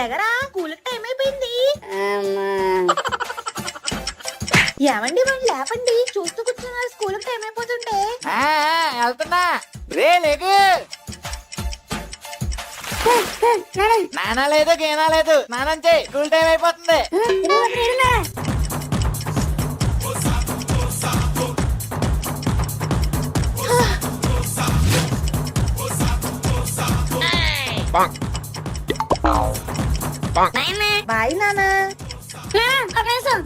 లెగరా, school time అయిపోయింది. ఏమండి మనం లేపండి, చూస్తూ కూర్చున్నారు స్కూల్ టైం అయిపోతుంటే. వెళ్తున్నా రే లేకు. నానా లేదు గేనా లేదు, స్నానం చేయి, స్కూల్ టైం అయిపోతుంది. బాయ్ నానా.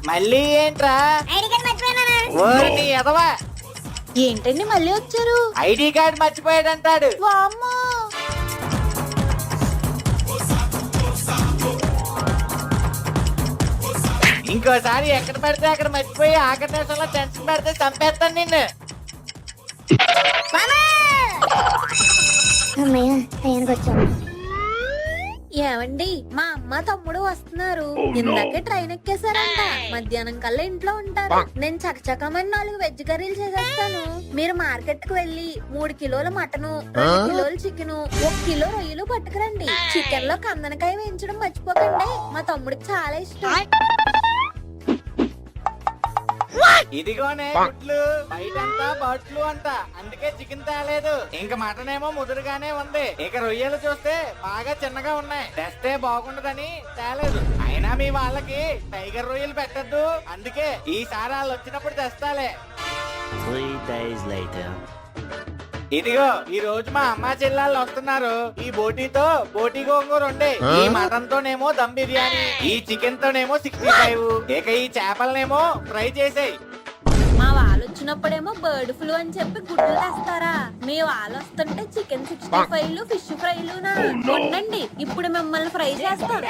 మళ్ళీ ఏంట్రా? ఓరి ఎదవా, ఏంటండి మళ్ళీ వచ్చారు? ఐడి కార్డ్ మర్చిపోయాడంటాడు. వామ్మో. ఇంకోసారి ఎక్కడ పెడితే అక్కడ మర్చిపోయి ఆఖరి నిమిషంలో టెన్షన్ పెడితే చంపేస్తాను నిన్ను. ఏమండి మా అమ్మ తమ్ముడు వస్తున్నారు. ఇందాకే ట్రైన్ ఎక్కేసారంట. మధ్యాహ్నం కల్లా ఇంట్లో ఉంటారు. నేను చకచకమని 4 వెజ్ కర్రీలు చేసేస్తాను. మీరు మార్కెట్ కు వెళ్లి 3 కిలోల మటను, 2 కిలోల చికెను, 1 కిలో రొయ్యలు పట్టుకురండి. చికెన్ లో కందనకాయ వేయించడం మర్చిపోకండి, మా తమ్ముడికి చాలా ఇష్టం. ఇదిగోనే గుడ్లు, బయటంతా బట్లు అంట, అందుకే చికెన్ తేలేదు. ఇంక మటన్ ఏమో ముదురుగానే ఉంది. ఇక రొయ్యలు చూస్తే బాగా చిన్నగా ఉన్నాయి, తెస్తే బాగుండదని తేలేదు. అయినా మీ వాళ్ళకి టైగర్ రొయ్యలు పెట్టద్దు, అందుకే ఈసారి వాళ్ళు వచ్చినప్పుడు తెస్తాలే. 3 days later. ఇదిగో ఈ రోజు మా అమ్మ చెల్లెళ్ళు వస్తున్నారు. ఈ బోటీతో బోటీ గోంగూర ఉండే, ఈ మటన్ తోనేమో దమ్ బిర్యానీ, ఈ చికెన్ తోనేమో 65, ఇక ఈ చేపలనేమో ఫ్రై చేసేయి. మా వాళ్ళు వచ్చినప్పుడేమో బర్డ్ ఫ్లూ అని చెప్పి గుడ్లు తెస్తారా? మీ వాళ్ళు వస్తుంటే చికెన్ 65లు, ఫిష్ ఫ్రైలునా? ఉండండి, ఇప్పుడు మిమ్మల్ని ఫ్రై చేస్తారు.